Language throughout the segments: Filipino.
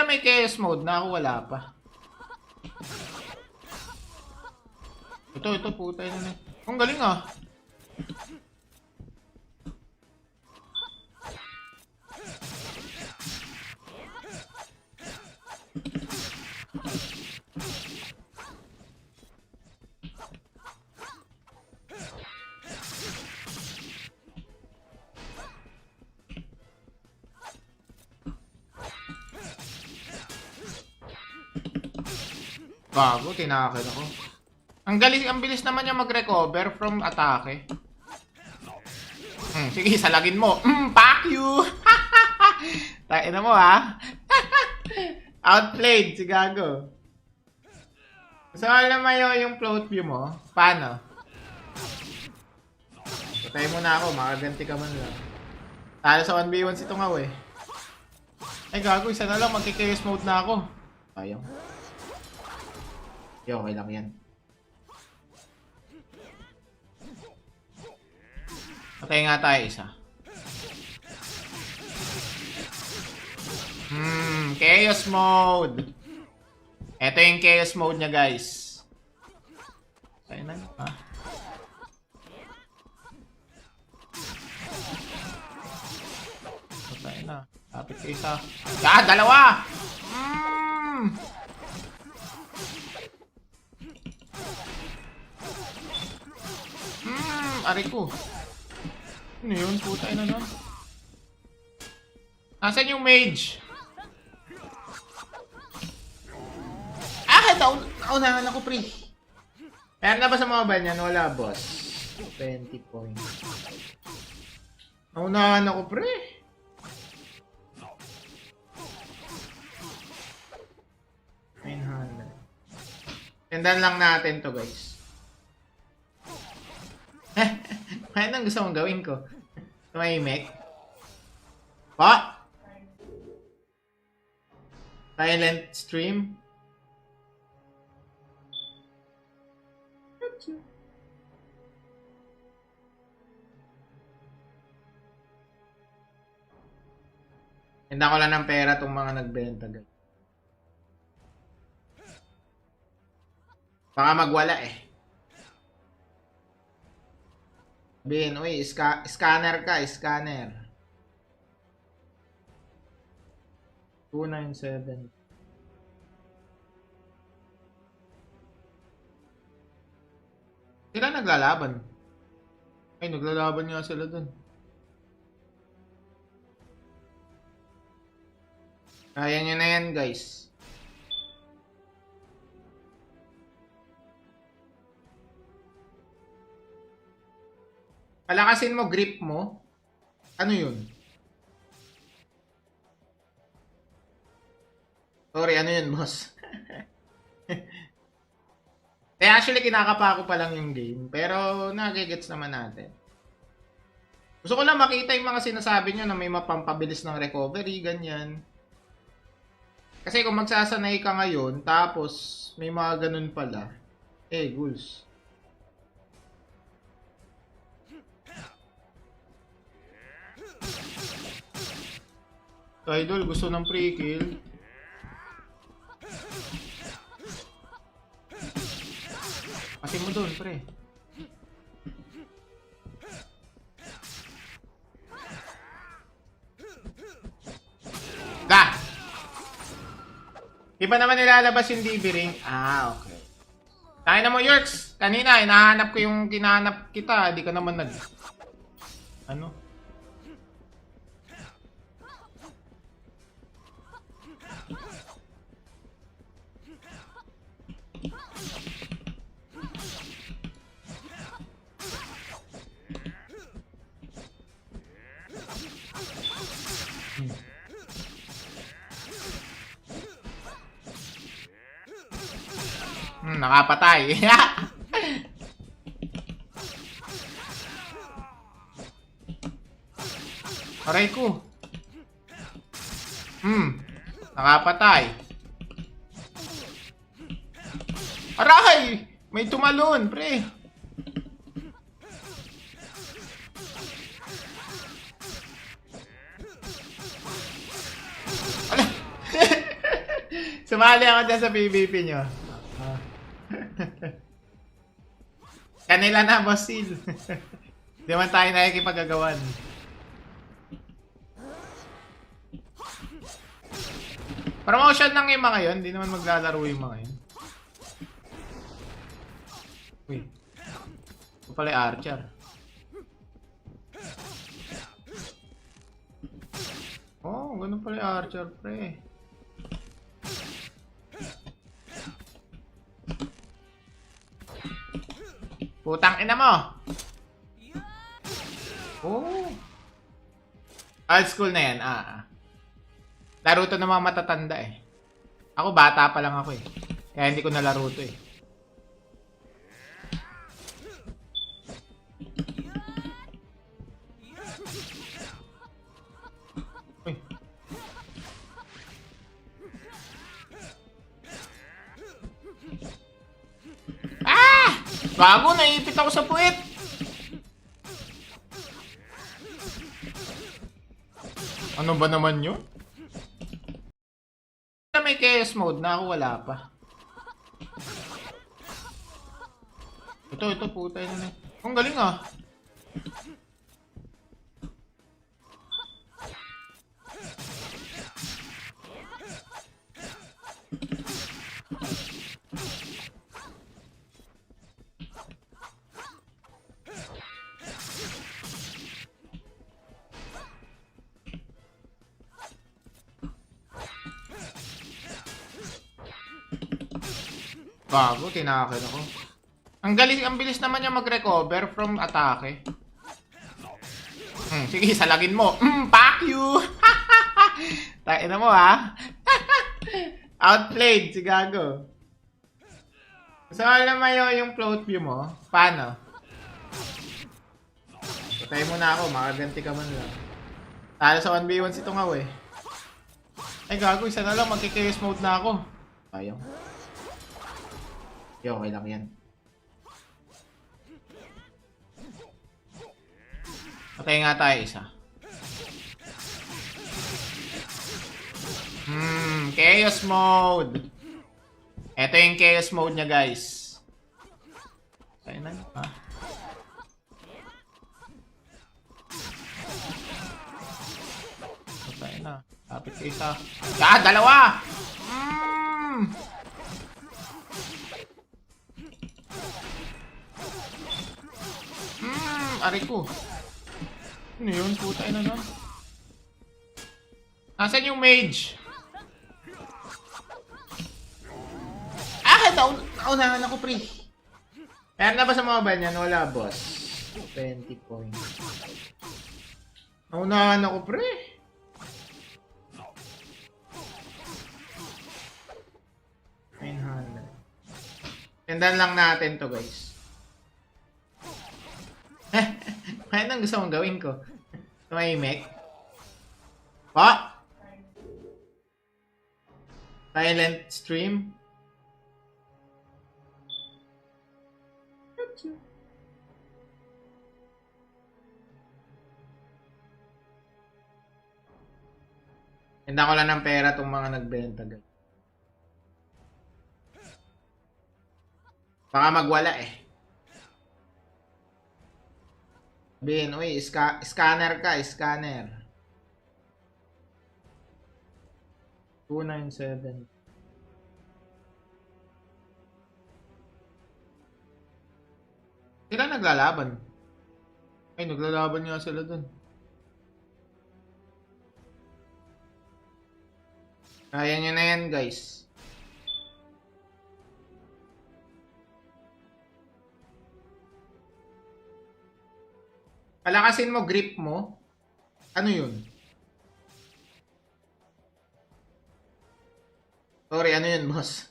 may chaos mode na, ako wala pa. Ito, puta yun na. Ang galing ah. Bago, tinakil ako. Ang galing, ang bilis naman niya mag-recover from atake. Sige, salagin mo. Fuck you! Tain na mo ha. Outplayed si Gago. So, alam mo yung float view mo? Paano? Patay mo na ako, makaganti ka man lang. Talo sa 1v1 si Tungaw eh. Ay Gago, isa na lang, magki-chaos mode na ako. Sayang. Okay lang yan. Patay nga tayo isa. Chaos mode. Ito yung chaos mode niya guys. Patay na. Ha? Patay na. Tapit ka isa. Dalawa! Aray ko. Ano yun? Puta na nun. Nasaan yung mage? Naunahan ako pre. Meron na ba sa mga banyan? Wala boss. 20 points. Naunahan ako pre. Tendan lang natin to guys. Ano ang gusto mong gawin ko? Tumahimik? Pa? Silent stream? Hinda ko lang ng pera itong mga nagbenta guys. Baka magwala eh. Sabihin, uy, scanner ka, scanner. 297. Sila naglalaban. Ay, naglalaban nga sila dun. Kaya nyo na yan, guys. Palakasin mo, grip mo. Ano yun? Sorry, ano yun, boss? Actually, kinakapa ko pa lang yung game. Pero, nagigets naman natin. Gusto ko lang makita yung mga sinasabi nyo na may mapampabilis ng recovery, ganyan. Kasi kung magsasanay ka ngayon, tapos may mga ganun pala. Ghouls. Idol, gusto ng pre-kill. Kasi mo doon, pre. Da! Di ba naman nilalabas yung DB ring? Okay. Tayo na mo, Yerks. Kanina, hinahanap ko yung kinahanap kita. Di ka naman nag... Ano? Nakapatay. Aray ko. Nakapatay. Aray! May tumalon, pre. Sumali ako dyan sa PvP nyo. Ah. Kanila na, Boss Seal. Di man tayo nakikipagagawan. Promotion lang yung mga yun. Di naman maglalaro yung mga yun. Uy. Ito pala yung Archer. Oh, ganun pala yung Archer, pre. Putang ina mo! Oh. Old school na yan, Laro to ng mga matatanda eh. Ako bata pa lang ako eh. Kaya hindi ko nalaro to eh. Uy. Bago, naipit ako sa puwet. Ano ba naman yun? May chaos mode na ako, wala pa. Ito, puta yun na. Ang galing Bago, tinakil ako. Ang galing, ang bilis naman niya mag-recover from atake. Sige, salagin mo. Fuck you! Tain na mo, Outplayed, si Gago. So, alam mo yung float view mo? Paano? Patay mo na ako, makaganti ka man lang. Talo sa 1v1 si Tungaw eh. Ay, Gago, isa na lang, magki-chaos mode na ako. Ayaw. Okay lang yan. Patay nga tayo isa. Chaos mode. Ito yung chaos mode niya, guys. Patay na, Patay na. Kapit ka isa. Dalawa! Aray ko. Ano yun? Puta na nun. Nasaan yung mage? Naunahan ako, pre. Meron na ba sa mobile niyan? Wala, boss. 20 points. Naunahan ako, pre. Tendan lang natin to, guys. Kaya nang gusto mong gawin ko. Tumahimik. Pa? Silent stream. Tinda ko lang ng pera tong mga nagbenta, guys. Baka magwala eh. Sabihin, uy, scanner ka, scanner. 297. Sila naglalaban. Ay, naglalaban nga sila dun. Kaya nyo na yan, guys. Palakasin mo, grip mo. Ano yun? Sorry, ano yun, boss?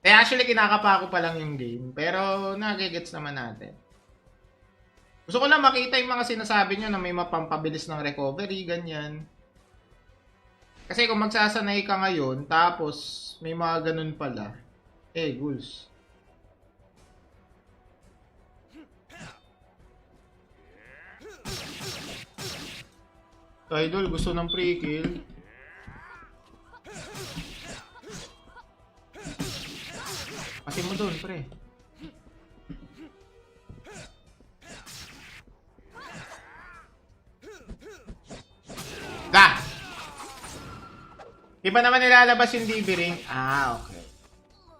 Actually, kinakapa ko pa lang yung game. Pero, nagigets naman natin. Gusto ko lang makita yung mga sinasabi nyo na may mapampabilis ng recovery, ganyan. Kasi kung magsasanay ka ngayon, tapos may mga ganun pala, ghouls. Idol, gusto ng pre-kill. Kasi mo doon, pre. Ga! Di ba naman nilalabas yung DB ring? Ah, okay.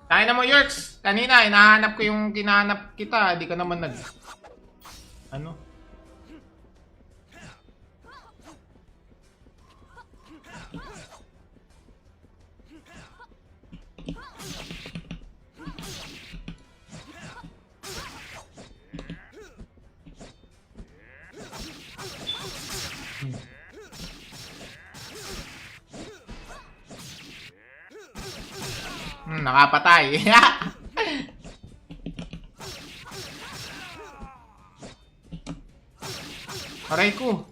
Tayo na mo, Yerks. Kanina, hinahanap ko yung kinahanap kita. Di ka naman nag... Ano? Nakapatay. Aray ko.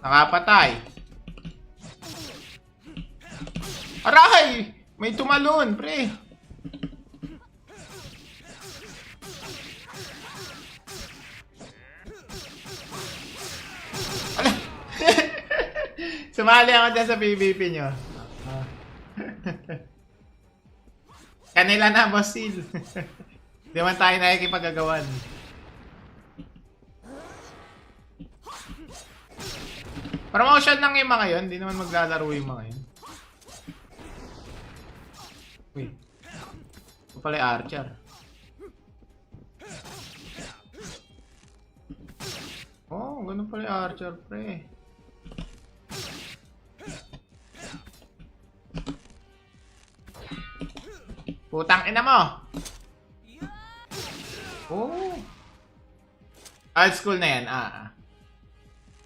Nakapatay. Aray! May tumalon, pre. Ala. Sumali ako dyan sa PvP nyo. Kanila na, Boss Seal. Di man tayo nakikipagagawan. Promotion lang yung mga yun. Di naman maglalaro yung mga yun. Uy. Ito pala yung Archer. Oh, ganun pala yung Archer, pre. Putang ina mo! Oh! Old school na yan,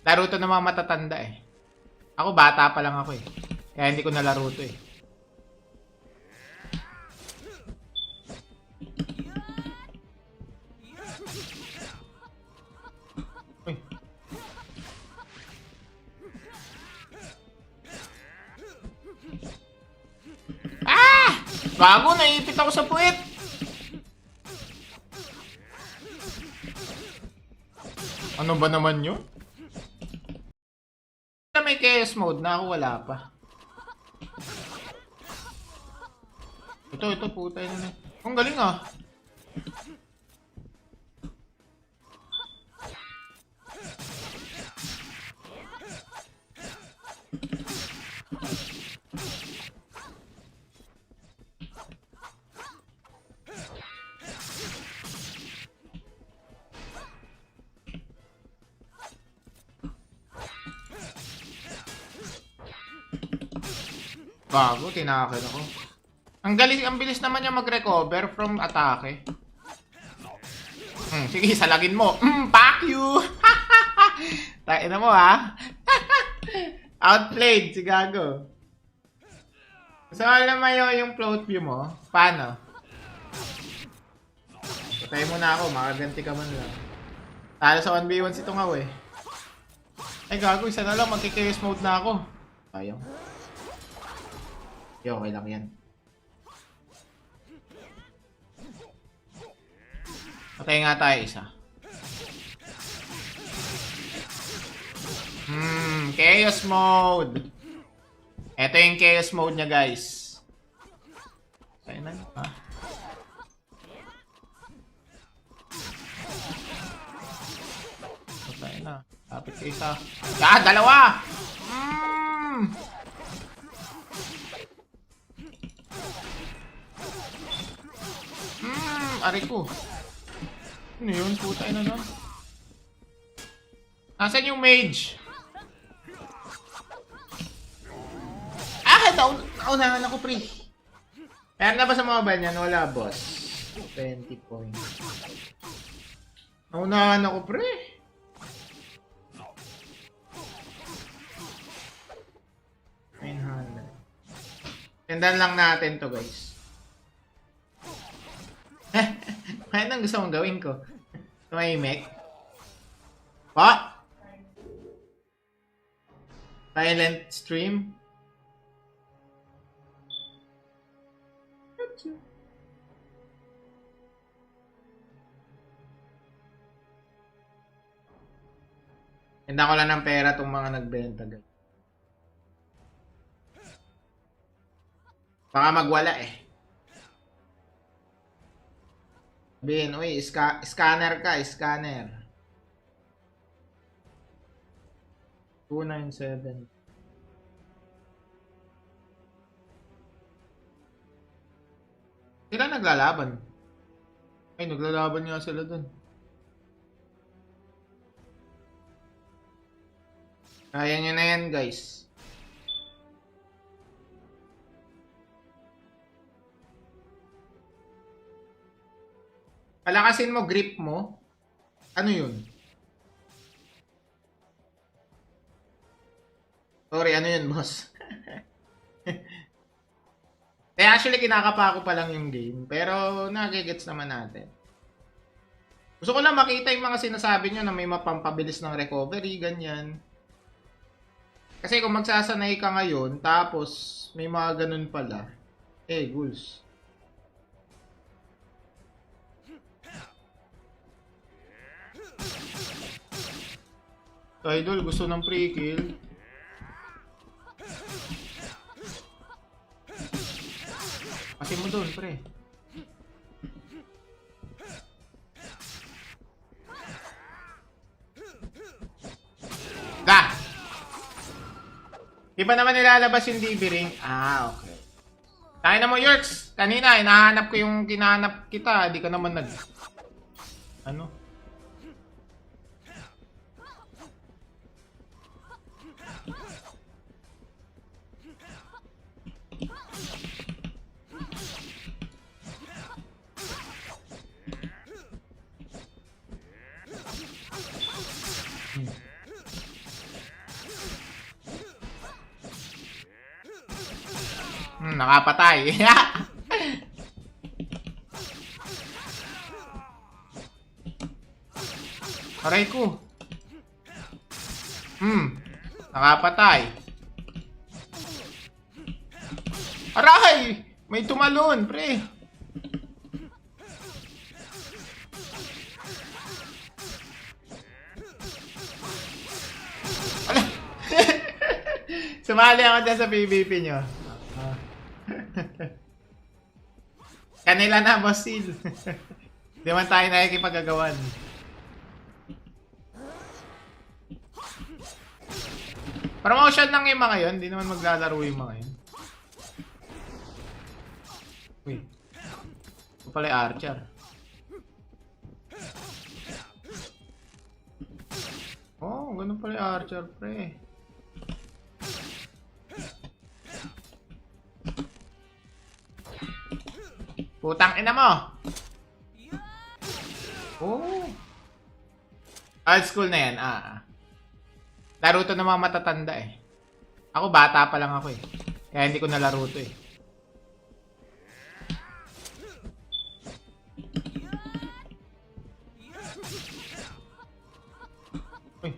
Laro to ng mga matatanda eh. Ako bata pa lang ako eh. Kaya hindi ko nalaro to eh. Uy. Bago, naipit ako sa puwet. Ano ba naman yun? May chaos mode na ako, wala pa. Ito, puta yun na. Ang galing ah. Bago, tinakil ako. Ang galing, ang bilis naman niya mag-recover from atake. Sige, salagin mo. Fuck you! Tain na mo ha. Outplayed si Gago. So, alam mo yung float view mo? Paano? Patay mo na ako, makaganti ka man lang. Talo sa 1v1 si Tungaw eh. Ay Gago, isa na lang, magki-chaos mode na ako. Ayaw. Yo, okay lang yan. Patay nga tayo isa. Chaos mode. Ito yung chaos mode niya, guys. Patay na. Patay na. Tapit ka isa. Dalawa! Aray ko. Ano yun? Puta na lang. Nasaan yung mage? Naunahan ako, pre. Kaya na ba sa mobile niyan? Wala, boss. 20 points. Naunahan ako, pre. Tendan lang natin to, guys. Anong gusto mong gawin ko? Tumahimik? What? Silent stream? Tinda ko lang ng pera tong mga nagbenta, guys. Baka magwala eh. Sabihin, uy, scanner ka, scanner. 297. Sila naglalaban. Ay, naglalaban nga sila dun. Kaya nyo na yan, guys. Palakasin mo, grip mo. Ano yun? Sorry, ano yun, boss? Eh, actually, kinakapa ko pa lang yung game. Pero, nagigets naman natin. Gusto ko lang makita yung mga sinasabi nyo na may mapampabilis ng recovery, ganyan. Kasi kung magsasanay ka ngayon, tapos may mga ganun pala, eh, ghouls. Idol, gusto ng pre-kill. Kasi mo doon, pre. Da! Di ba naman nilalabas yung DB ring? Ah, okay. Tayo na mo, Yerks. Kanina, hinahanap ko yung kinahanap kita. Di ka naman nag... Ano? Nakapatay. Aray ko. Nakapatay. Aray! May tumalon, pre. Sumali ako dyan sa PvP nyo. Kanila na, Boss Seal. Di man tayo nakikipagagawan. Promotion lang yung mga yun. Di naman maglalaro yung mga yun. Uy. Ito pala yung Archer. Oh, ganun pala yung Archer, pre. Putang ina mo. Oh. Old school na yan. Laro to ng mga matatanda eh. Ako bata pa lang ako eh. Kaya hindi ko nalaro to eh. Uy.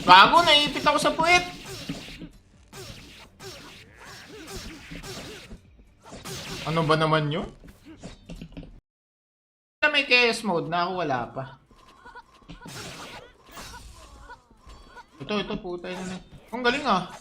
Bago, naipit ako sa puwet. Ano ba naman yun? May chaos mode na ako, wala pa. Ito, puta yun na. Ang galing ah.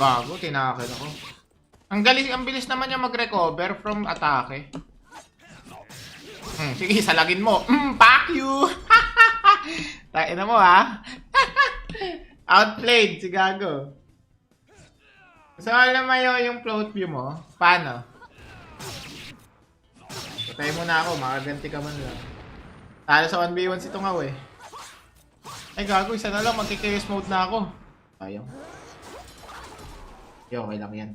Bago, tinakil ako. Ang galing, ang bilis naman niya mag-recover from atake. Sige, salagin mo. Fuck you! Tain na mo ha. Outplayed si Gago. So, alam mo yung float view mo? Paano? Patay mo na ako, makaganti ka man lang. Talo sa 1v1 si Tungaw eh. Ay Gago, isa na lang, magki-chaos mode na ako. Sayang. Okay lang yan.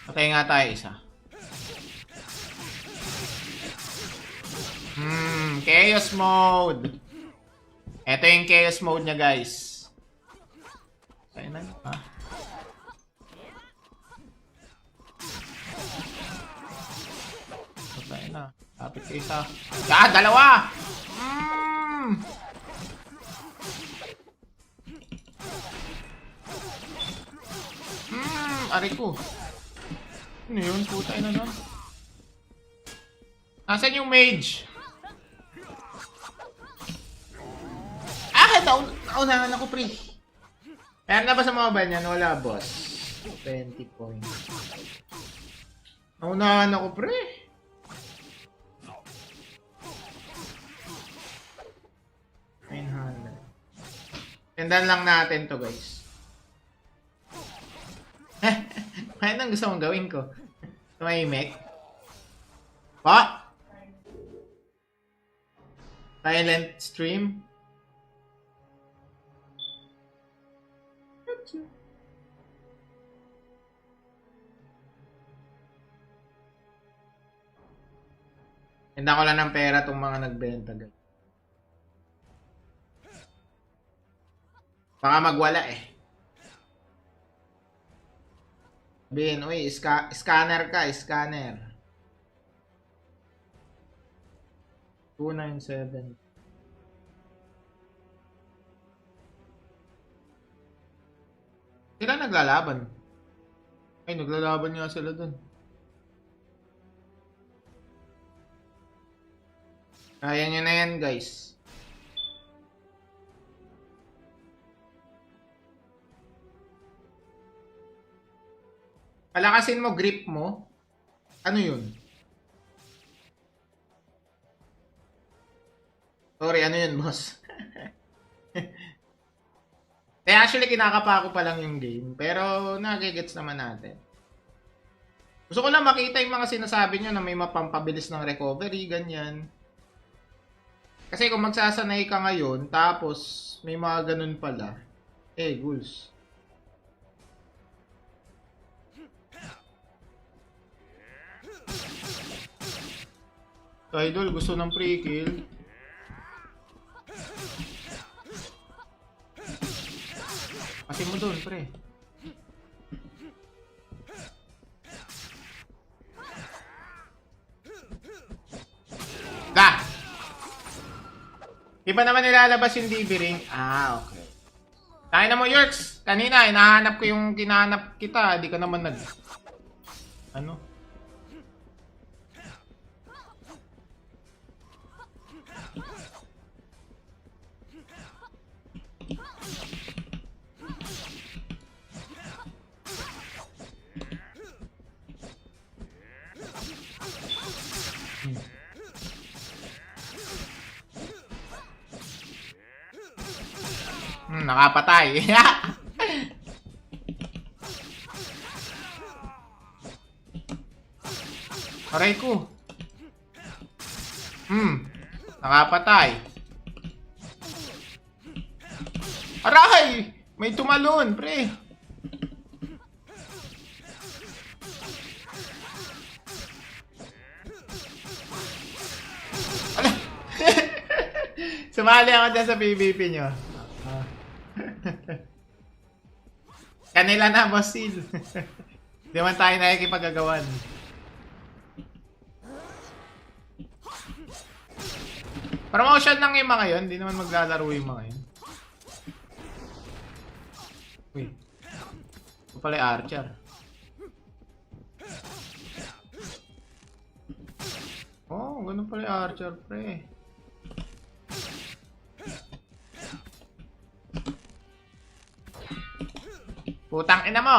Patay nga tayo isa. Chaos mode. Ito yung chaos mode niya guys. Tayo na. Ha? Tayo na. Lapit ka isa. Dalawa! Aray ko. Ano yun? Puta na nun. Nasaan yung mage? Naunahan ako, pre. Meron na ba sa mobile niyan? Wala, boss. 20 points. Naunahan ako, pre. Tendan lang natin to, guys. Kaya nang gusto mong gawin ko. Tumahimik. Pa? Silent stream. Handa ko lang ng pera itong mga nagbenta, guys. Baka magwala eh. Sabihin, uy, scanner ka, scanner. 297. Sila naglalaban. Ay, naglalaban nga sila dun. Kaya nyo na yan, guys. Palakasin mo, grip mo. Ano yun? Sorry, ano yun, boss? Actually, kinakapa ko pa lang yung game. Pero, nagigets naman natin. Gusto ko lang makita yung mga sinasabi nyo na may mapampabilis ng recovery, ganyan. Kasi kung magsasanay ka ngayon, tapos may mga ganun pala. Ghouls. Idol, gusto ng pre-kill. Kasi mo doon, pre. Da! Di ba naman nilalabas yung DB ring? Ah, okay. Tayo na mo, Yerks. Kanina, hinahanap ko yung kinahanap kita. Di ka naman nag... Ano? Nakapatay. Aray ko. Nakapatay. Aray! May tumalon, pre. Sumali ako dyan sa PvP nyo. Kanila na, boss Sil. Di man tayo nakikipagagawan. Promotion lang yung mga yun. Di naman maglalaro yung mga yun. Uy. Ito pala yung archer. Oh, ganun pala yung archer, pre. Putang ina mo!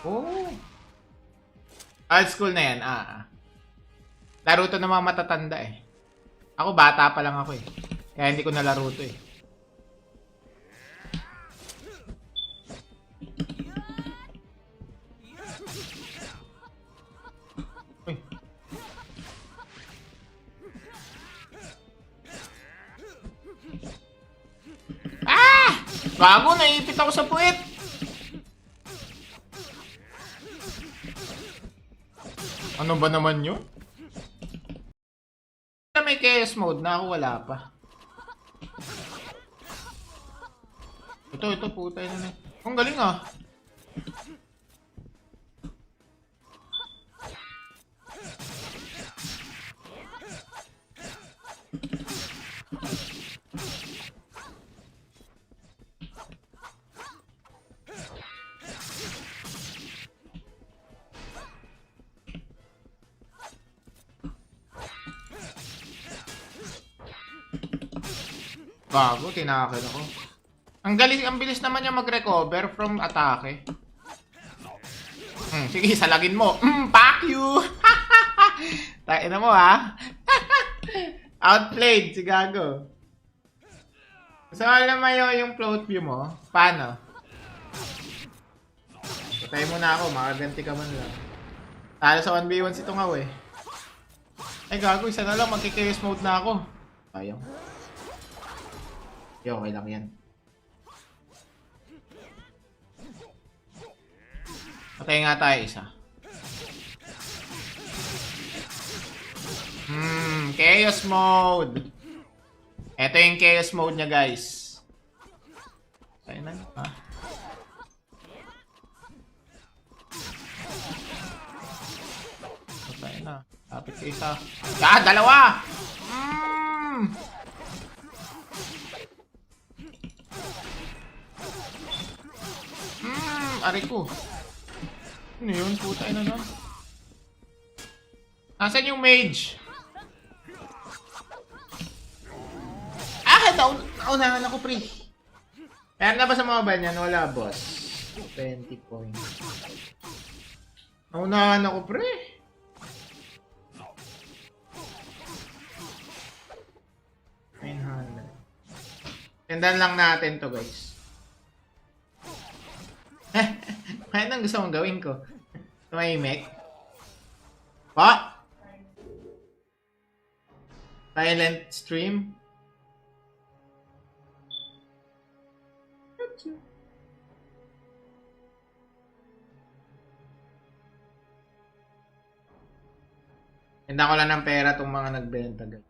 Oh! Old school na yan, Laro to ng mga matatanda eh. Ako bata pa lang ako eh. Kaya hindi ko nalaro to eh. Uy. Bago, naipit ako sa puwet. Ano ba naman yun? May chaos mode na ako, wala pa. Ito, puta yun na. Ang galing ah. Bago, tinakil ako. Ang galing, ang bilis naman niya mag-recover from atake. Sige, salagin mo. Fuck you! Tain na mo ha. Outplayed, si Gago. So, alam mo yung float view mo? Paano? Patay mo na ako, makaganti ka man lang. Talo sa 1v1 si Tungaw eh. Ay Gago, isa na lang, magki-chaos mode na ako. Ayaw. Okay lang yan. Patay nga tayo isa. Chaos mode. Ito yung chaos mode niya, guys. Patay na. Ha? Patay na. Kapit ka isa. Dalawa! Aray ko. Ano yun? Puta na nun. Nasaan yung mage? Naunahan ako, pre. Meron na ba sa mobile niyan? Wala, boss. 20 points. Naunahan ako, pre. Tendan lang natin to, guys. Kaya nang gusto mong gawin ko. Tumahimik. Pa? Silent stream? Tinda ko lang ng pera itong mga nagbenta, guys.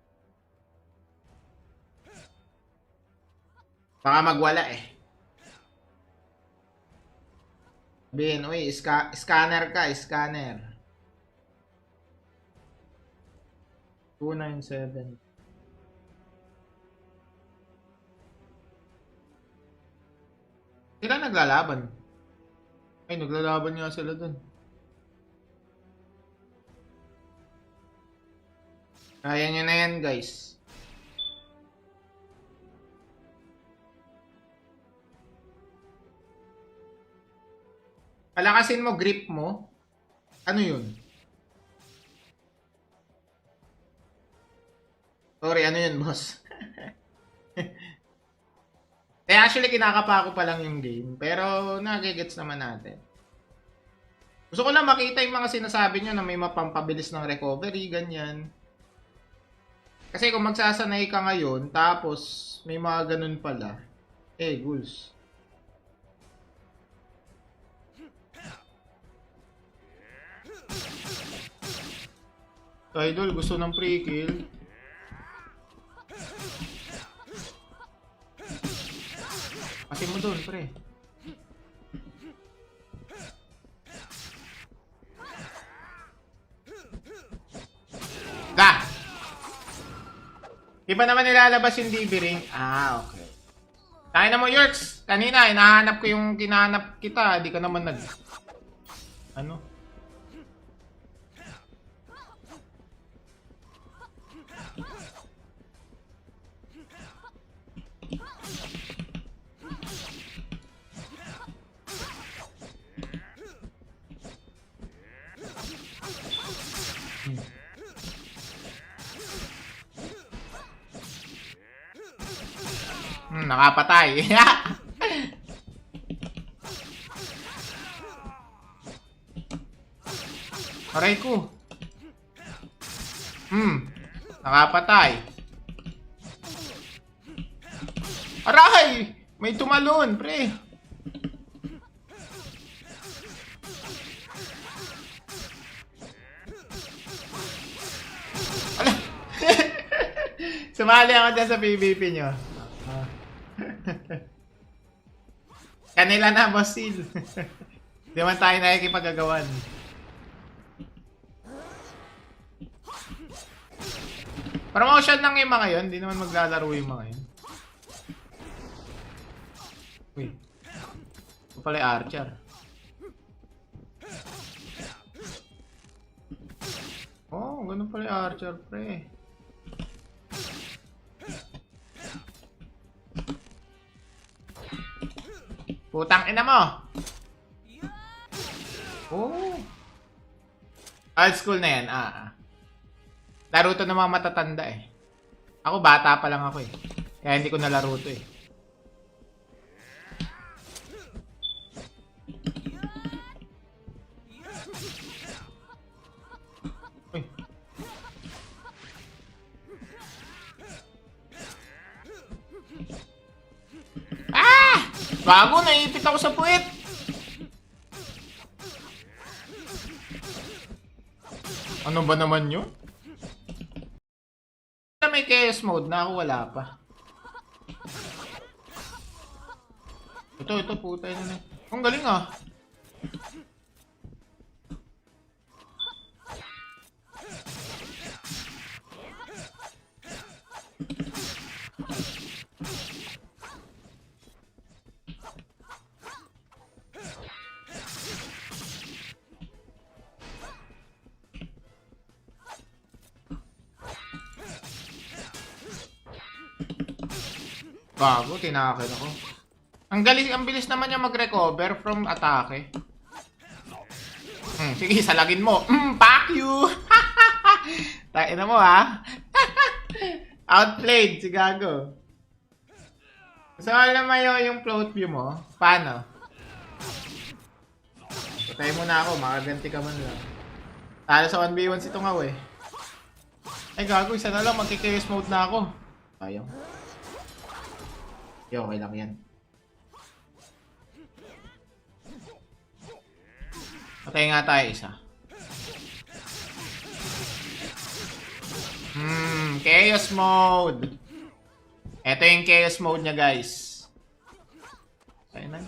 Baka magwala eh. Sabihin, uy, scanner ka, scanner. 297. Sila naglalaban. Ay, naglalaban nga sila dun. Kaya nyo na yan, guys. Palakasin mo, grip mo. Ano yun? Sorry, ano yun, boss? Actually, kinakapa ko pa lang yung game. Pero, nagigets naman natin. Gusto ko lang makita yung mga sinasabi nyo na may mapampabilis ng recovery, ganyan. Kasi kung magsasanay ka ngayon, tapos may mga ganun pala, ghouls. Idol, gusto ng pre-kill. Kasi mo doon, pre. Ga! Di ba naman nilalabas yung DB ring? Ah, okay. Tayo na mo, Yerks. Kanina, hinahanap ko yung kinahanap kita. Di ka naman nag... Ano? Nakapatay. Aray ko. Nakapatay. Aray! May tumalon, pre. Sumali ako dyan sa PVP nyo. Kanila na, Boss Sil. Di man tayo nakikipagagawan. Promotion lang yung mga yun. Di naman maglalaro yung mga yun. Uy. Ito pala yung Archer. Oh, ganun pala yung Archer, pre. Putang ina mo! Oh. Old school na yan. Laro to ng mga matatanda eh. Ako bata pa lang ako eh. Kaya hindi ko nalaro to eh. Uy. Bago, naipit ako sa puwet. Ano ba naman yun? May chaos mode na ako, wala pa. Ito, puta yun na. Ang galing ah. Bago, tinakin ako. Ang galing, ang bilis naman niya mag-recover from atake. Sige, salagin mo. Fuck you! Tain na mo ha. Outplayed si Gago. So, alam mo yung float view mo? Paano? Patay mo na ako, makaganti ka man lang. Talo sa 1v1 si Tungaw eh. Ay Gago, isa na lang, magki-chaos mode na ako. Ayaw. Yo, okay lang yan. Patay nga tayo isa. Chaos mode. Ito yung chaos mode niya, guys. Patay na.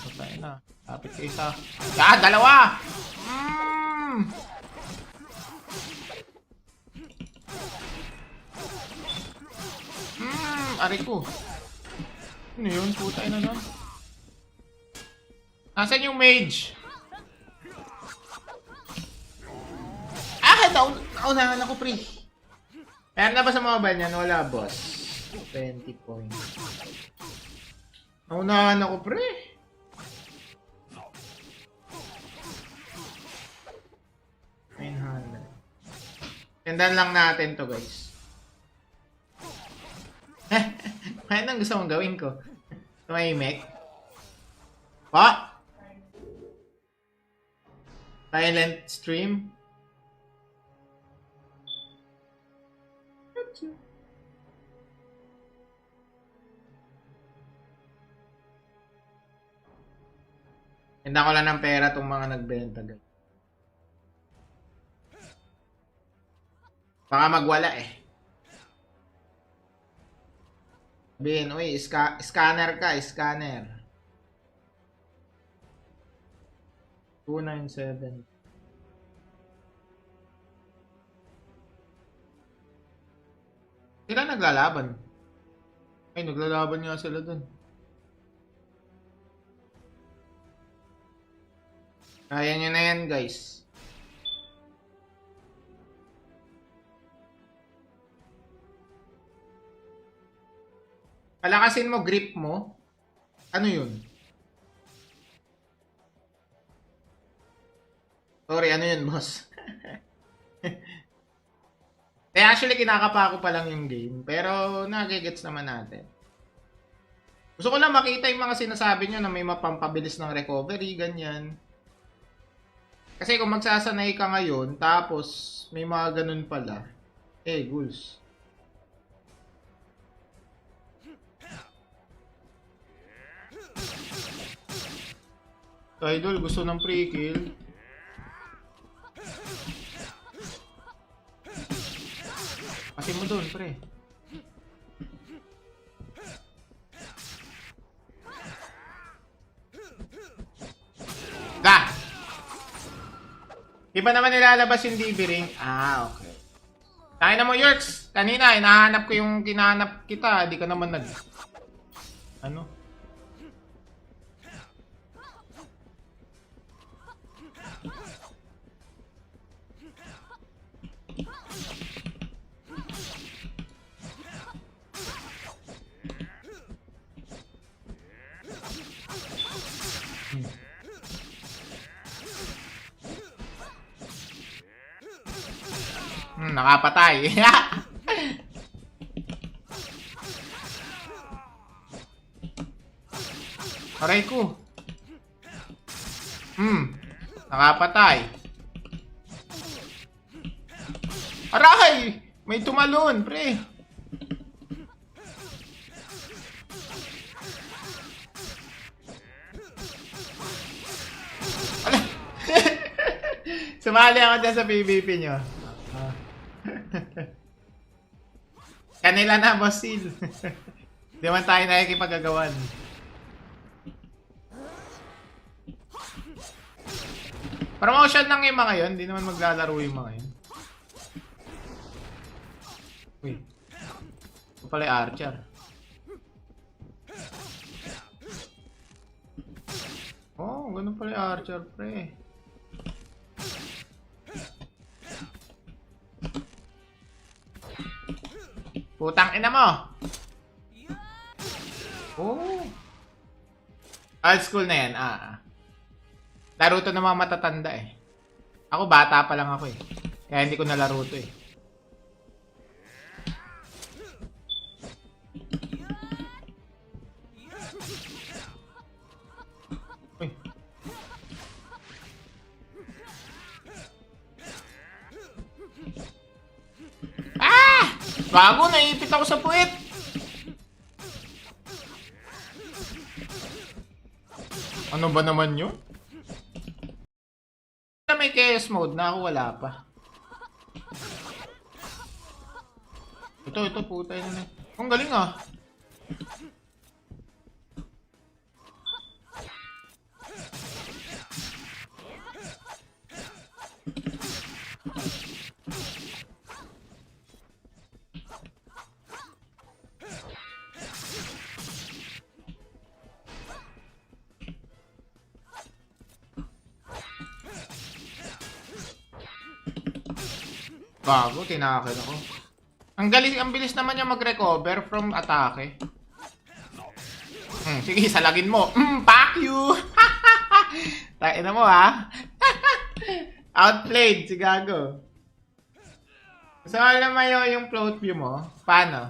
Patay na. Kapit ka isa. Dalawa! Aray ko. Ano yun? Puta na nun. Nasaan yung mage? Naunahan ako, pre. Ayan na ba sa mobile niyan? Wala, boss. 20 points. Naunahan ako, pre. Tendan lang natin to, guys. Anong gusto mong gawin ko? Tumahimik? What? Silent stream? Tinda ko lang ng pera tong mga nagbenta, guys. Baka magwala eh. Sabihin, uy, scanner ka, scanner. 297. Sila naglalaban. Ay, naglalaban nga sila dun. Kaya nyo na yan, guys. Palakasin mo, grip mo. Ano yun? Sorry, ano yun, boss? Actually, kinakapa ko pa lang yung game. Pero, nagigets naman natin. Gusto ko lang makita yung mga sinasabi nyo na may mapampabilis ng recovery, ganyan. Kasi kung magsasanay ka ngayon, tapos may mga ganun pala, ghouls. Idol, gusto ng pre-kill. Kasi mo doon, pre. Di ba naman nilalabas yung DB ring? Ah, okay. Tayo na mo, Yerks. Kanina, hinahanap ko yung kinahanap kita. Di ka naman nag... Ano? Nakapatay. Aray ko. Nakapatay. Aray! May tumalon, pre. Ala. Sumali ako dyan sa PvP nyo. Kanila na, Boss Seal. Di man tayo nakikipagagawan. Promotion lang yung mga yun. Di naman maglalaro yung mga yun. Uy. Ito pala yung Archer. Oh, ganun pala yung Archer, pre. Putang ina mo. Oh. Old school na yan. Laro to ng mga matatanda eh. Ako bata pa lang ako eh. Kaya hindi ko nalaro to eh. Uy. Bago, naipit ako sa puwet. Ano ba naman yun? May chaos mode na ako, wala pa. Ito, puta yun na. Ang galing ah. Bago, tinakil ako. Ang bilis naman niya mag-recover from atake. Sige, salagin mo. Fuck you! Tain na mo ha. Outplayed si Gago. So, alam mo yung float view mo? Paano?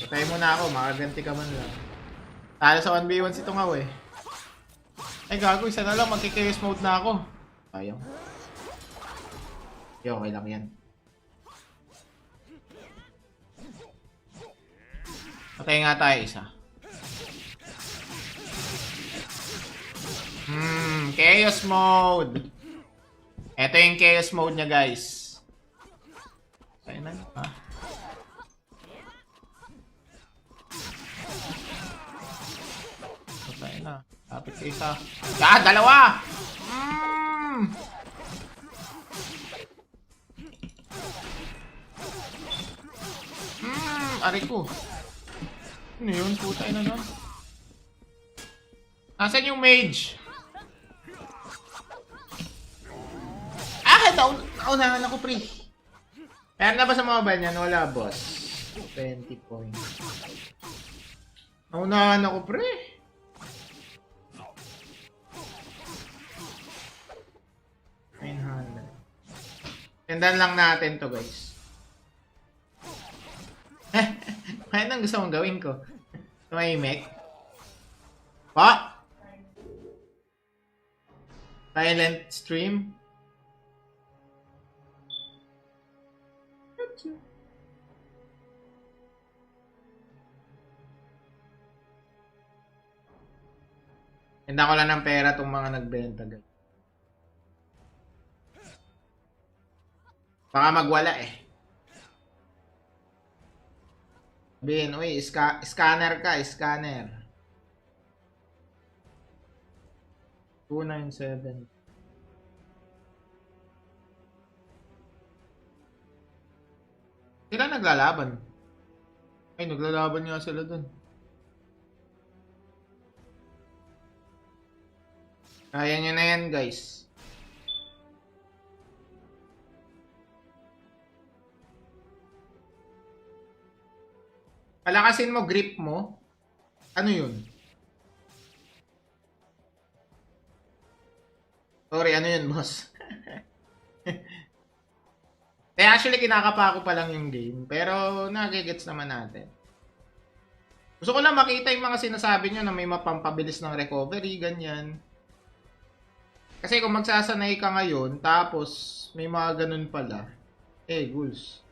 Patay mo na ako, makaganti ka man lang. Talo sa 1v1 si Tungaw eh. Ay Gago, isa na lang, magki-chaos mode na ako. Sayang. Okay lang yan. Patay nga tayo isa. Chaos mode. Ito yung chaos mode niya guys. Patay na. Patay na. Tapit ka isa. Dalawa! Aray ko. Ano yun? Putay na nun. Nasaan yung mage? Naunahan ako, pre. Meron na ba sa mga banyan? Wala, boss. 20 points. Naunahan ako, pre. Tendan lang natin to, guys. Ano gusto mong gawin ko? Tumahimik? Pa? Silent stream? Hinda ko lang ng pera itong mga nagbenta, guys. Baka magwala eh. Sabihin, uy, scanner ka, scanner. 297. naglalaban? Ay, naglalaban nga sila dun. Kaya nyo na yan, guys. Palakasin mo, grip mo. Ano yun? Sorry, ano yun, boss? Actually, kinakapa ko pa lang yung game. Pero, nagigets naman natin. Gusto ko lang makita yung mga sinasabi nyo na may mapampabilis ng recovery, ganyan. Kasi kung magsasanay ka ngayon, tapos may mga ganun pala. Ghouls.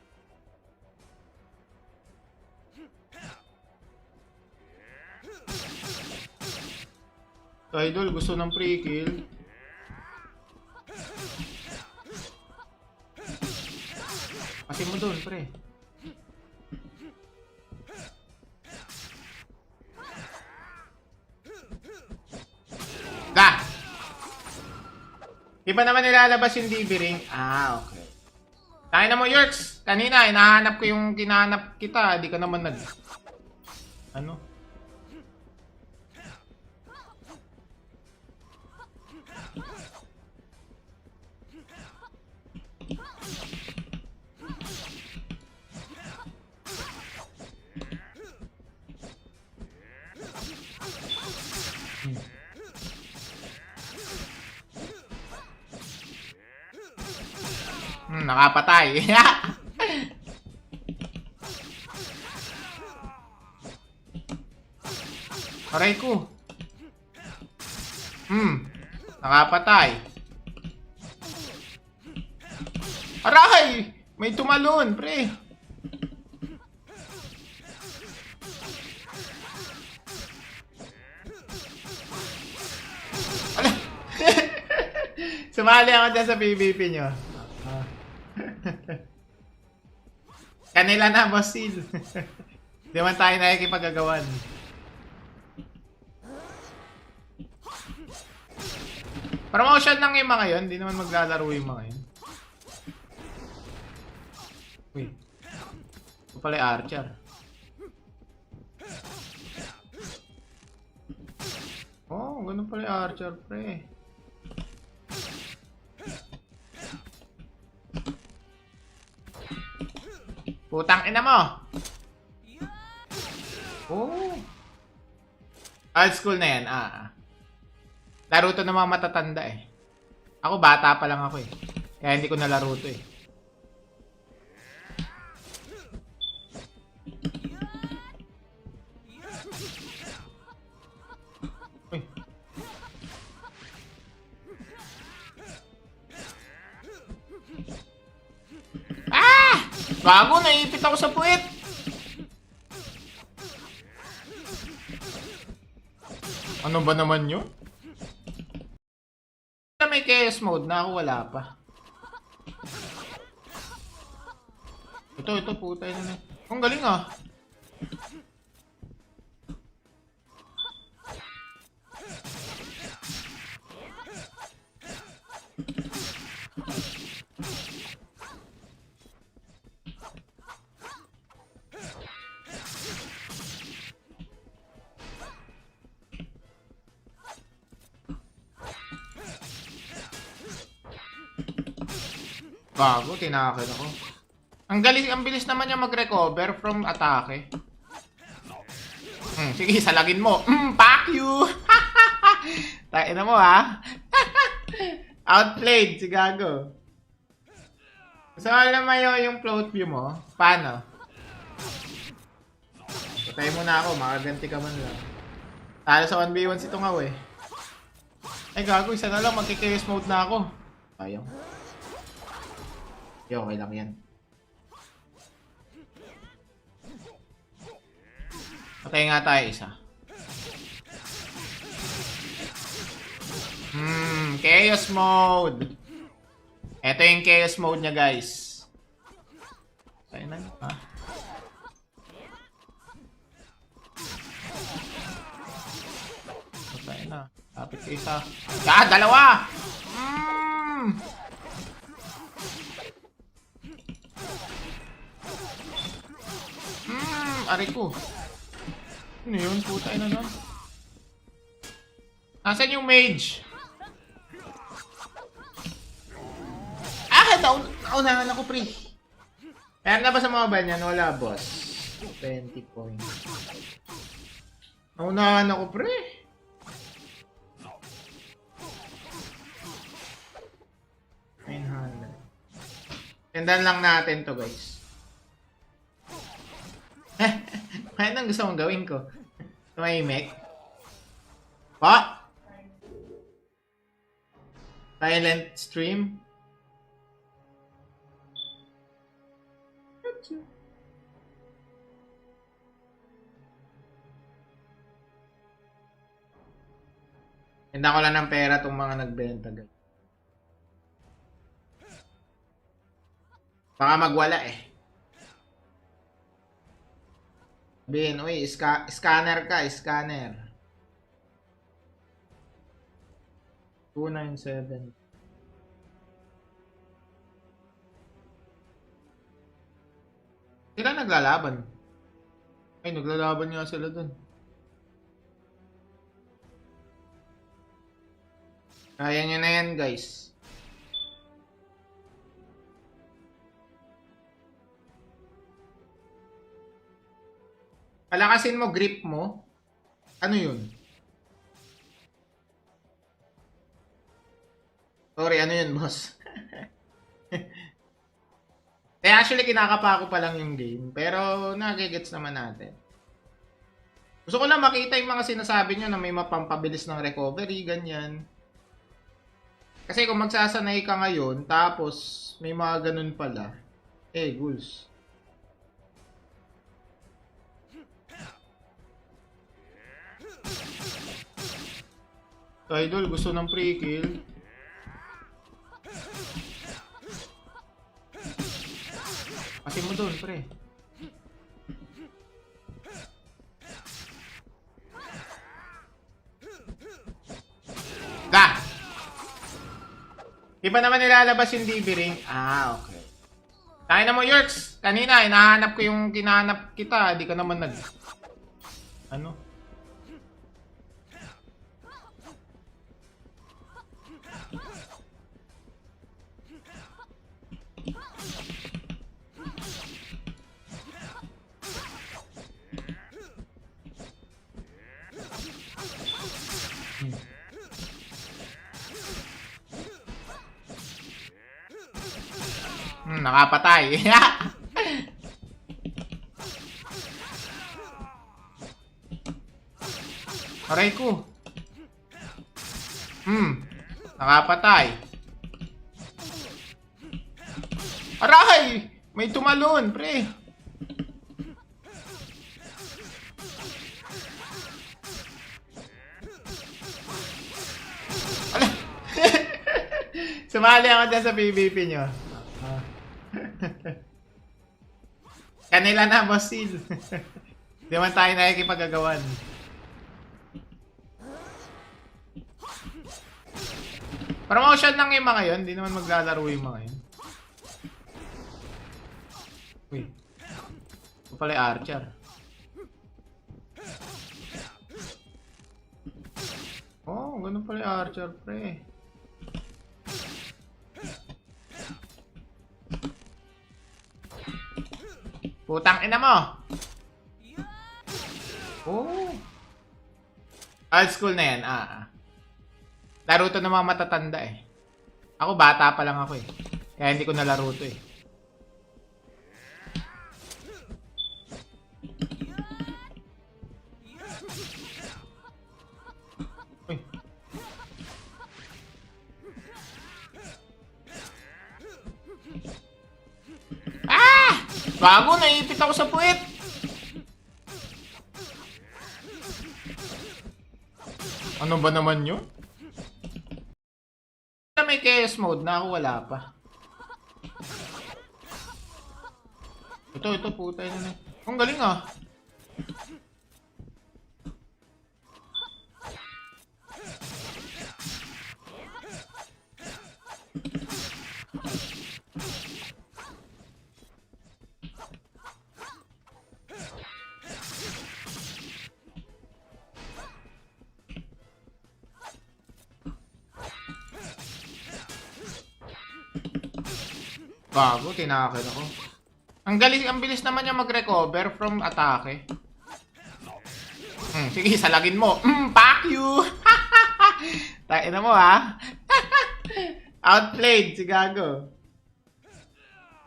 Idol, gusto ng pre-kill. Kasi mo doon, pre. Da! Di ba naman nilalabas yung DB ring? Ah, okay. Tayo na mo, Yerks. Kanina, hinahanap ko yung kinahanap kita. Di ka naman nag... Ano? Nakapatay. Aray ko. Nakapatay. Aray! May tumalon, pre. Sumali ako dyan sa PvP nyo. Kanila na, boss Sil. Di man tayo nakikipagagawan. Promotion lang yung mga yun. Di naman maglalaro yung mga yun. Uy. Ito pala yung Archer. Oh, ganun pala yung Archer, pre. Putang ina mo! Oh! Old school na yan, Laro to ng mga matatanda eh. Ako bata pa lang ako eh. Kaya hindi ko nalaro to eh. Uy. Bago, naipit ako sa puwet. Ano ba naman yun? May chaos mode na ako, wala pa. Ito, puta yun na. Ang galing Bago, tinakil ako. Ang galing, ang bilis naman niya mag-recover from atake. Sige, salagin mo. Fuck you! Tain na mo, Outplayed, si Gago. So, alam mo yung float view mo? Paano? Patay mo na ako, makaganti ka man lang. Talo sa 1v1 si Tungaw eh. Ay, Gago, isa na lang, magki-chaos mode na ako. Ayaw. Okay lang yan. Patay nga tayo isa. Chaos mode. Ito yung chaos mode niya, guys. Patay na, Patay na. Kapit ka isa. Dalawa! Aray ko. Ano yun? Puta na nun. Nasaan yung mage? Ah! Naunahan ako, pre. Meron na ba sa mobile niyan? Wala, boss. 20 points. Naunahan ako, pre. Tendan lang natin to, guys. Kaya nang gusto mong gawin ko. Tumahimik. Pa? Silent stream. Handa ko lang ng pera tong mga nagbenta, guys. Baka magwala eh. Sabihin, uy, scanner ka, scanner. 297. Sila naglalaban. Ay, naglalaban nga sila dun. Kaya nyo na yan, guys. Palakasin mo, grip mo. Ano yun? Sorry, ano yun, boss? Actually, kinakapa ko pa lang yung game. Pero, nagigets naman natin. Gusto ko lang makita yung mga sinasabi nyo na may mapampabilis ng recovery, ganyan. Kasi kung magsasanay ka ngayon, tapos may mga ganun pala, ghouls. Idol, gusto ng pre-kill. Kasi mo doon, pre. Ga! Di ba naman nilalabas yung DB ring? Ah, okay. Tayo na mo, Yerks. Kanina, hinahanap ko yung kinahanap kita. Di ka naman nag... Ano? Nakapatay. Aray ko. Nakapatay. Aray! May tumalon, pre. Sumali ako dyan sa PvP nyo. Kanila na, boss Seal. Di man tayo nakikipagagawan. Promotion lang yung mga yun. Di naman maglalaro yung mga yun. Uy. Ito pala yung Archer. Oh, ganun pala yung Archer, pre. Putang ina mo. Oh. Old school na yan. Laro to ng mga matatanda eh. Ako bata pa lang ako eh. Kaya hindi ko nalaro to eh. Uy. Bago, naipit ako sa puwet. Ano ba naman yun? May chaos mode na ako, wala pa. Ito, puta yun. Ang galing ah. Bago, tinakil ako. Ang galing, ang bilis naman niya mag-recover from atake. Sige, salagin mo. Fuck you! Tain na mo, ha? Outplayed, si Gago.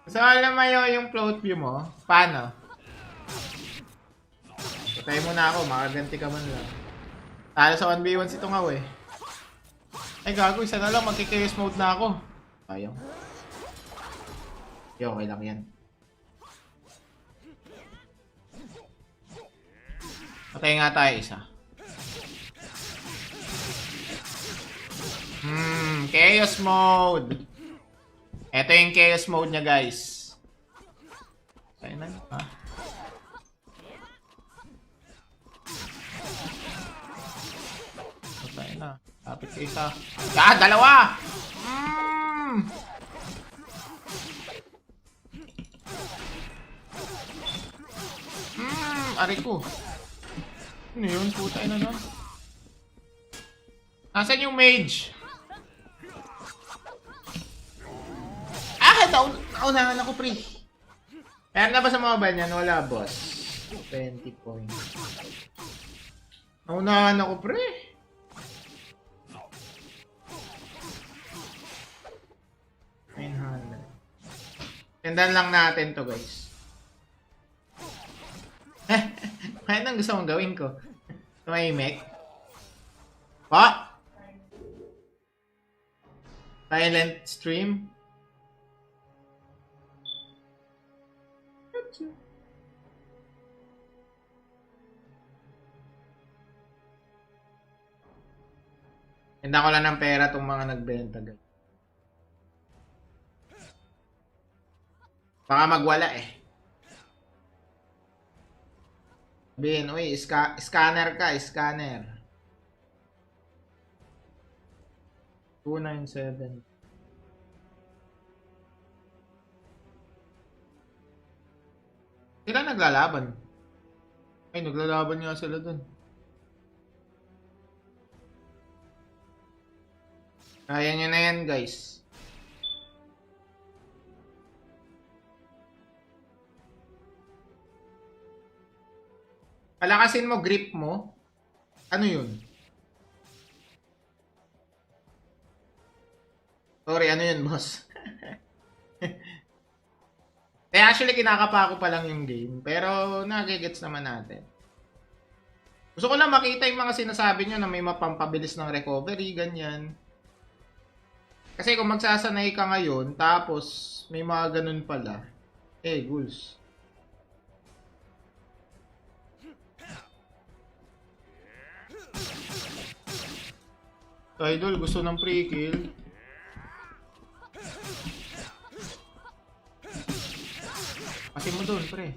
So, alam mo yung float view mo? Paano? Patay mo na ako, makaganti ka man lang. Talo sa 1v1 si Tungaw eh. Ay, Gago, isa na lang, magki-chaos mode na ako. Ayaw. Yo, okay lang yan. Patay nga tayo isa. Chaos mode. Ito yung chaos mode niya, guys. Patay na. Ha? Patay na. Kapit ka isa. Dalawa! Aray ko. Ano yun? Puta na nun. Nasaan yung mage? Naunahan ako, pre. Meron na ba sa mobile niyan? Wala, boss. 20 points. Naunahan ako, pre. Tendan lang natin to, guys. Anong gusto mong gawin ko? Tumahimik? Pa? Silent stream? Handa ko lang ng pera tong mga nagbenta, guys. Baka magwala eh. Sabihin, uy, scanner ka, scanner. 297. Sila naglalaban. Ay, naglalaban nga sila dun. Kaya nyo na yan, guys. Palakasin mo, grip mo. Ano yun? Sorry, ano yun, boss? Actually, kinakapa ko pa lang yung game. Pero, nagigets naman natin. Gusto ko lang makita yung mga sinasabi nyo na may mapampabilis ng recovery, ganyan. Kasi kung magsasanay ka ngayon, tapos may mga ganun pala, ghouls. Idol, gusto ng pre-kill. Kasi mo doon, pre.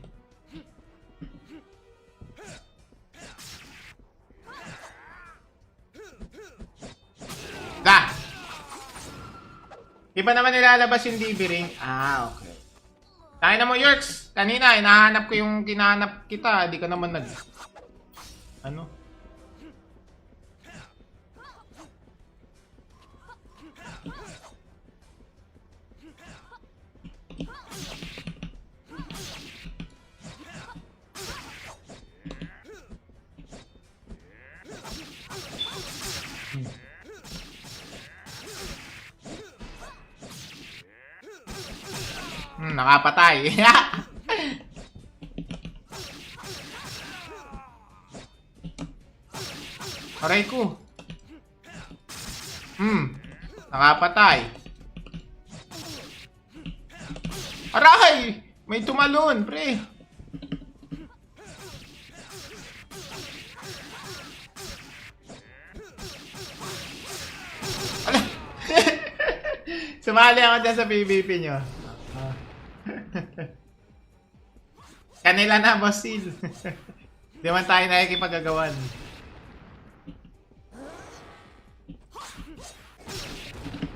Di ba naman nilalabas yung DB ring? Okay. Tayo na mo, Yerks. Kanina, hinahanap ko yung kinahanap kita. Di ka naman nag... Ano? Nakapatay. Aray ko. Nakapatay. Aray! May tumalon, pre. Sumali ako dyan sa PvP nyo. Kanila na, boss Seal. Di man tayo nakikipagagawan.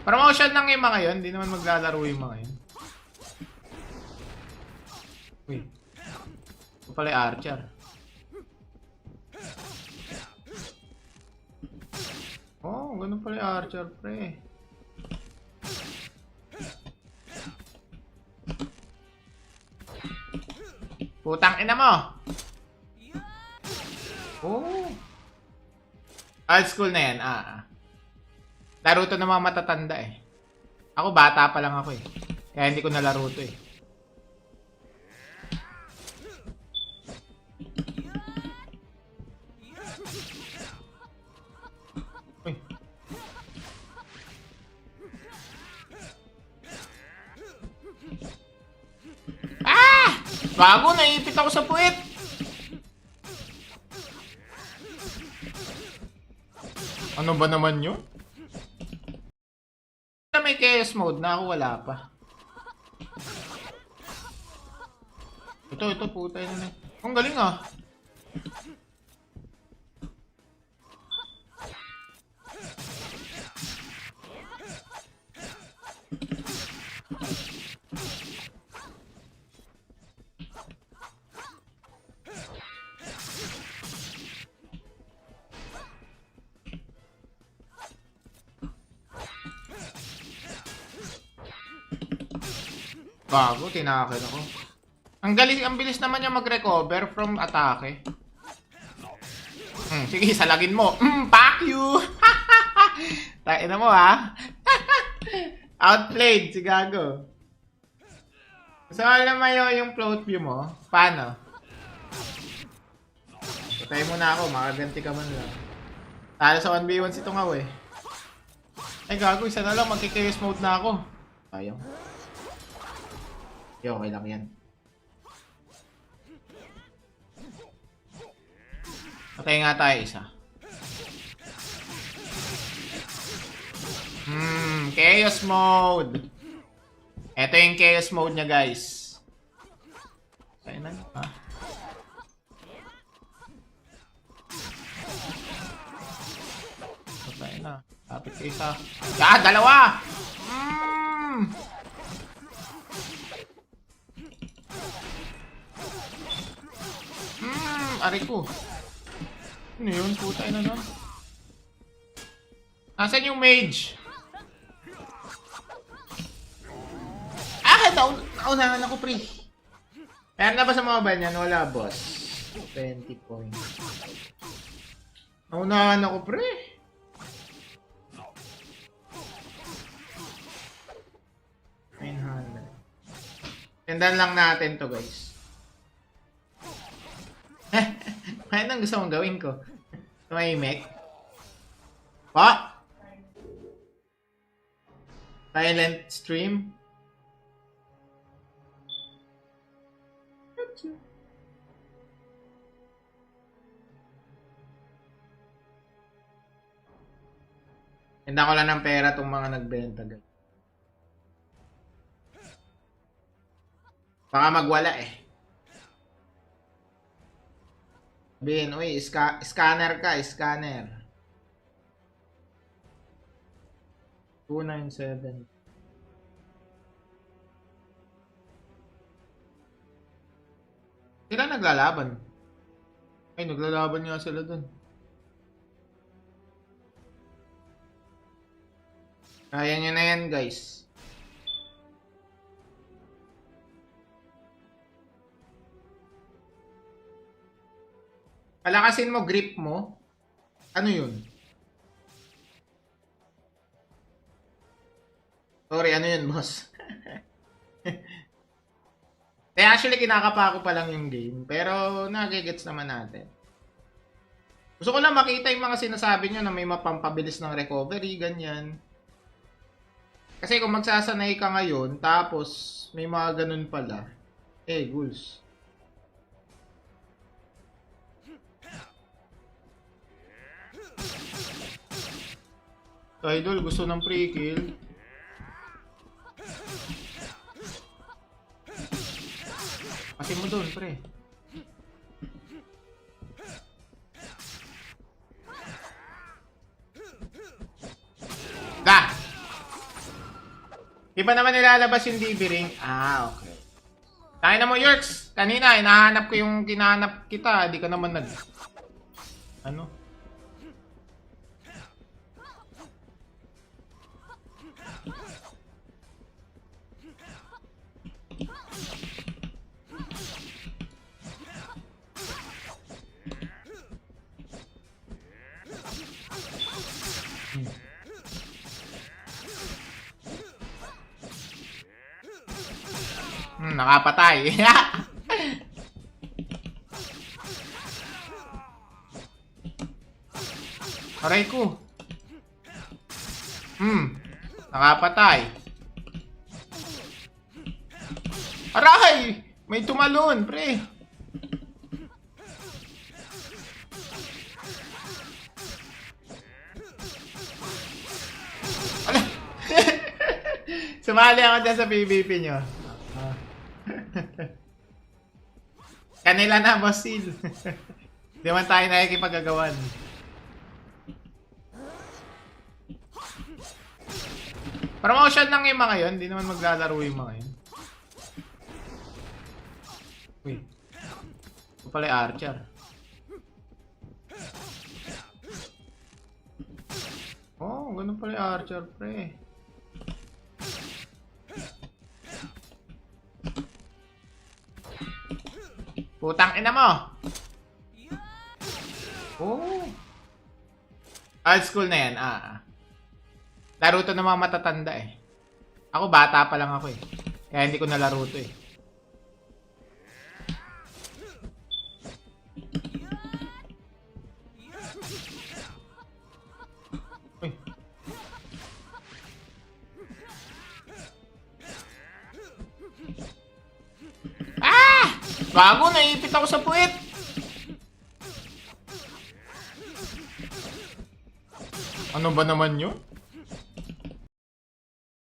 Promotion lang yung mga yun. Di naman maglalaro yung mga yun. Uy. Ito pala yung Archer. Oh, ganun pala yung Archer, pre. Putang ina mo. Oh. Old school na yan. Laro to ng mga matatanda eh. Ako bata pa lang ako eh. Kaya hindi ko nalaro to eh. Uy. Bago, naipit ako sa puwet. Ano ba naman yun? May chaos mode na ako, wala pa. Ito, puta yun na. Ang galing ah. Bago, tinakil ako. Ang bilis naman niya mag-recover from atake. Sige, salagin mo. Fuck you! Tain na mo ha. Outplayed si Gago. So, alam mo yung float view mo? Paano? Patay mo na ako, makaganti ka man lang. Talo sa 1v1 si Tungaw eh. Ay Gago, isa na lang, magki-chaos mode na ako. Sayang. Okay lang yan. Patay nga tayo isa. Chaos mode. Ito yung chaos mode niya guys. Patay na. Patay na. Tapit ka isa. Dalawa! Ari ko. Ano yun? Puta na nun. Nasaan yung mage? Naunahan ako pre. Meron na ba sa mga banyan? Wala boss. 20 points. Naunahan ako pre. Tendan lang natin to guys. Ano gusto mong gawin ko? Tumahimik? Pa? Silent stream? Hinda ko lang ng pera itong mga nagbenta guys. Baka magwala eh. Sabihin, uy, scanner ka, scanner. 297. Sila naglalaban. Ay, naglalaban nga sila dun. Kaya nyo na yan, guys. Palakasin mo, grip mo. Ano yun? Sorry, ano yun, boss? Actually, kinakapa ko pa lang yung game. Pero, nagigets naman natin. Gusto ko lang makita yung mga sinasabi nyo na may mapampabilis ng recovery, ganyan. Kasi kung magsasanay ka ngayon, tapos may mga ganun pala. Ghouls. Idol, gusto ng pre-kill. Kasi mo doon, pre. Di ba naman nilalabas yung DB ring? Okay. Tayo na mo, Yerks. Kanina, hinahanap ko yung kinahanap kita. Di ka naman nag... Ano? Nakapatay. Aray ko. Nakapatay. Aray! May tumalon, pre. Ala. Sumali ako dyan sa PvP nyo. Kanila na, Boss Seal. Di man tayo nakikipagagawan. Promotion lang yung mga yun. Di naman maglalaro yung mga yun. Uy. Ito pala yung Archer. Oh, ganun pala yung Archer, pre. Putang ina mo! Oh. Old school na yan, Laro to ng mga matatanda eh. Ako bata pa lang ako eh. Kaya hindi ko nalaro to eh. Uy. Bago, naipit ako sa puwit. Ano ba naman yun?